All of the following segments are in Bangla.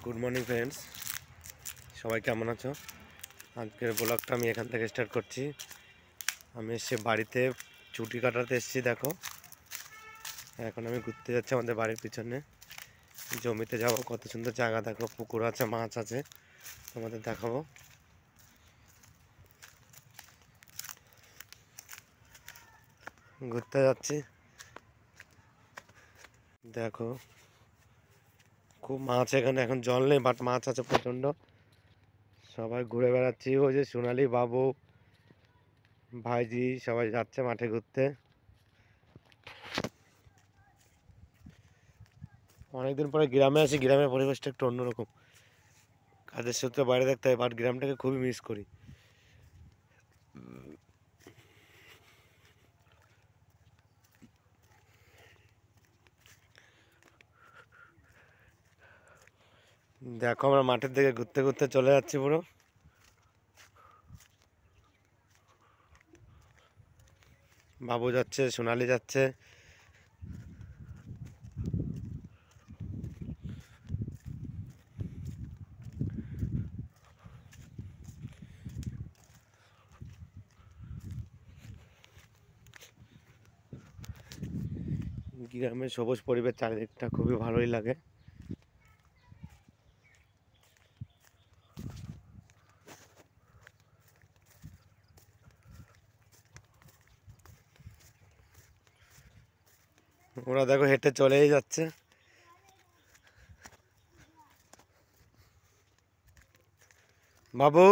গুড মর্নিং ফ্রেন্ডস, সবাই কেমন আছো? আজকের ব্লগটা আমি এখান থেকে স্টার্ট করছি। আমি এসে বাড়িতে চুটি কাটাতে এসেছি। দেখো, এখন আমি ঘুরতে যাচ্ছি আমাদের বাড়ির পিছনে জমিতে যাব। কত সুন্দর জায়গা, দেখো, পুকুর আছে, মাছ আছে, তোমাদের দেখাবো। ঘুরতে যাচ্ছি, দেখো খুব মাছ এখানে। এখন জল নেই, বাট মাছ আছে প্রচণ্ড। সবাই ঘুরে বেড়াচ্ছি। ওই যে সোনালি, বাবু, ভাইজি সবাই যাচ্ছে মাঠে ঘুরতে। অনেকদিন পরে গ্রামে আসি, গ্রামের পরিবেশটা একটু অন্যরকম। কাজের সূত্রে বাইরে থাকতে হয়, বাট গ্রামটাকে খুবই মিস করি। দেখো, আমরা মাঠের দিকে ঘুরতে ঘুরতে চলে যাচ্ছি পুরো। বাবু যাচ্ছে, সোনালি যাচ্ছে। গ্রামের সবুজ পরিবেশ, চারিদিকটা খুবই ভালোই লাগে। ওরা দেখো হেঁটে চলেই যাচ্ছে। বাবু,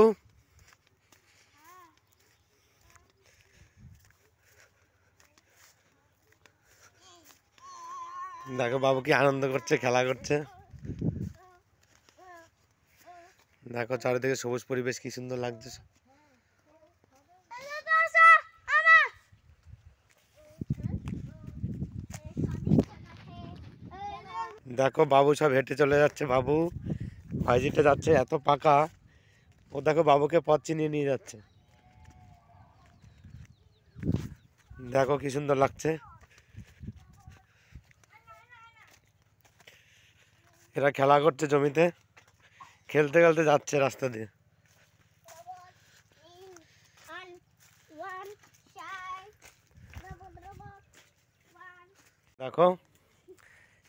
দেখো বাবু কি আনন্দ করছে, খেলা করছে। দেখো চারিদিকে সবুজ পরিবেশ কি সুন্দর লাগছে। দেখো বাবু সব হেঁটে চলে যাচ্ছে। বাবু ভাইজিটা যাচ্ছে, এত পাকা। ও দেখো বাবুকে পথ চিনিয়ে নিয়ে যাচ্ছে। দেখো কি সুন্দর লাগছে। এরা খেলা করছে জমিতে, খেলতে খেলতে যাচ্ছে রাস্তা দিয়ে। দেখো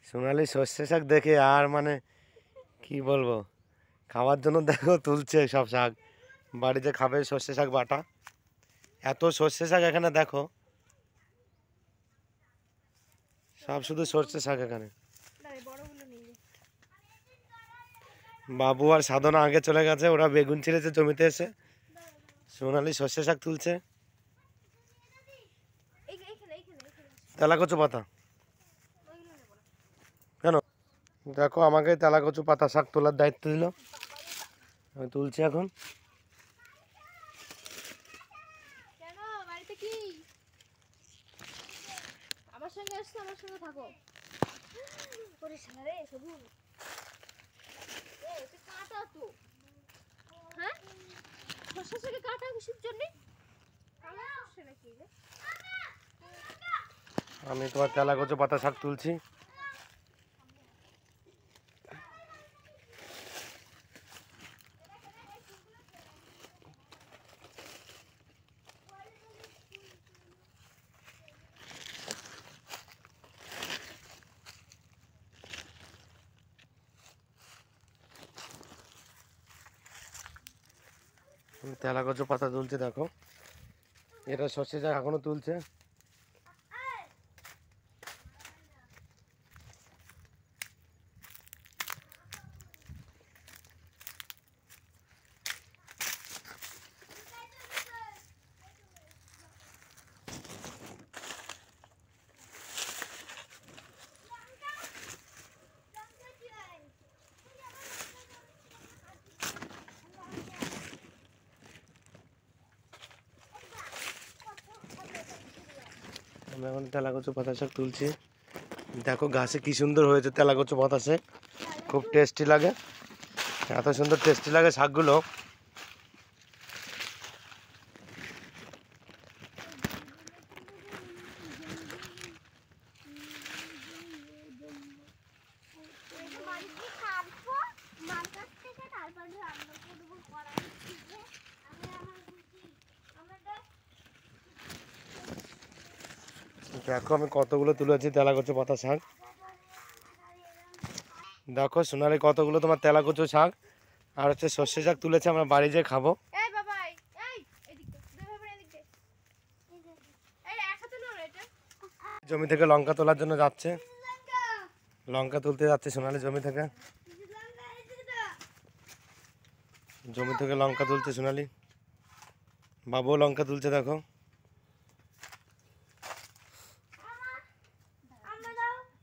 সোনালি সর্ষে শাক দেখে আর মানে কি বলবো, খাওয়ার জন্য দেখো তুলছে সব শাক। বাড়িতে খাবে সর্ষে শাক বাটা। এত সর্ষে শাক এখানে, দেখো সব শুধু সর্ষে শাক এখানে। বাবু আর সাধনা আগে চলে গেছে, ওরা বেগুন ছিঁড়েছে জমিতে এসে। সোনালি সর্ষে শাক তুলছে। তেলাকচু পাতা কেন? দেখো আমাকে তেলাকচু পাতা শাক তোলার দায়িত্ব দিল, আমি তুলছি এখন। আমার সঙ্গে আসছো, আমার সঙ্গে থাকো। ওরে শালা রে সবুজ, এ তুই কাটা তো, হ্যাঁ সর্ষে থেকে কাটা কিসের জন্য? কালা সর্ষে নাকি রে? আমি তোমার তেলাকচু পাতা শাক তুলছি। তেলাকচু পাতা তুলছে, দেখো এটা সর্ষে শাক এখনো তুলছে। আমি এখন তেলাকচু পাতা শাক তুলছি। দেখো গাছে কি সুন্দর হয়েছে তেলাকচু পাতা শাক, খুব টেস্টি লাগে। এত সুন্দর টেস্টি লাগে শাকগুলো। দেখো আমি কতগুলো তুলেছি তেলাকুচো পাতা শাক। দেখো সোনালি কতগুলো তোমার তেলাকুচো শাক আর হচ্ছে সর্ষে শাক তুলেছে, আমরা বাড়ি যেয়ে খাবো। এই বাবা এই এদিকে দে বাবা এদিকে এই এক হাতে নাও এটা জমি থেকে লঙ্কা তোলার জন্য যাচ্ছে, লঙ্কা তুলতে যাচ্ছে সোনালি জমি থেকে। জমি থেকে লঙ্কা তুলছে সোনালি, বাবুও লঙ্কা তুলছে দেখো।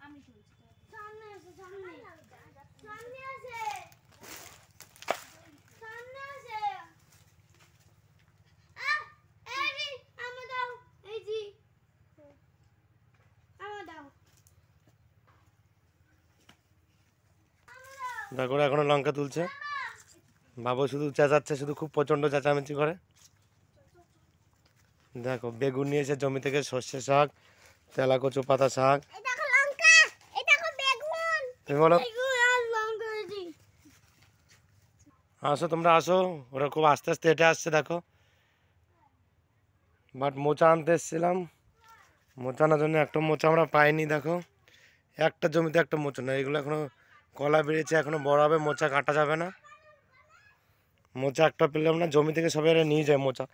আমি শুনছি সামনে আসে সামনে সামনে আসে সামনে আসে এই জি আমা দাও এই জি আমা দাও দেখো ওরা এখনো লঙ্কা তুলছে, বাবু শুধু চেঁচাচ্ছে, শুধু খুব প্রচণ্ড চেঁচামেচি করে। দেখো বেগুন নিয়েছে জমি থেকে, সর্ষে শাক, তেলাকুচো পাতা শাক। এই দেখো লঙ্কা এই দেখো বেগুন তুমি বলো বেগুন আর লঙ্কা জি আসো, তোমরা আসো। ওরা খুব আস্তে আস্তে হেঁটে আসছে দেখো। বাট মোচা আনতে এসেছিলাম, মোচা আনার জন্য একটা মোচা আমরা পাইনি। দেখো একটা জমিতে একটা মোচা না, এগুলো এখনো কলা বেরিয়েছে, এখনো বড় হবে, মোচা কাটা যাবে না। মোচা একটা পেলাম না, জমি থেকে সবাই নিয়ে যায় মোচা,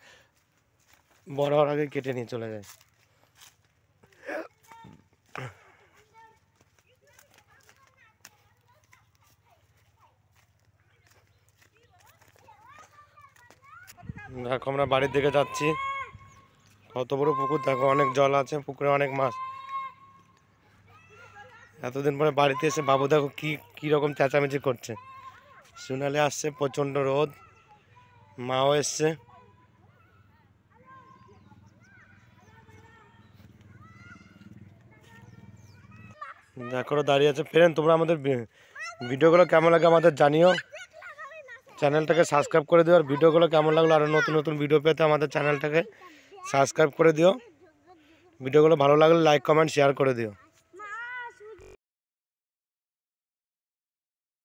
বড় হওয়ার আগে কেটে নিয়ে চলে যায়। দেখো আমরা বাড়ির দিকে যাচ্ছি, কত বড় পুকুর দেখো, অনেক জল আছে পুকুরে, অনেক মাছ। এতদিন পরে বাড়িতে এসে বাবু দেখো কি রকম চেঁচামেচি করছে। সোনালি আসছে, প্রচণ্ড রোদ, মাও এসছে। দেখো ওরা দাঁড়িয়ে আছে। ফ্রেন্ড তোমরা আমাদের ভিডিওগুলো কেমন লাগে আমাদের জানিও, চ্যানেলটাকে সাবস্ক্রাইব করে দিও। আর ভিডিওগুলো কেমন লাগলো, আরও নতুন নতুন ভিডিও পেতে আমাদের চ্যানেলটাকে সাবস্ক্রাইব করে দিও। ভিডিওগুলো ভালো লাগলে লাইক কমেন্ট শেয়ার করে দিও।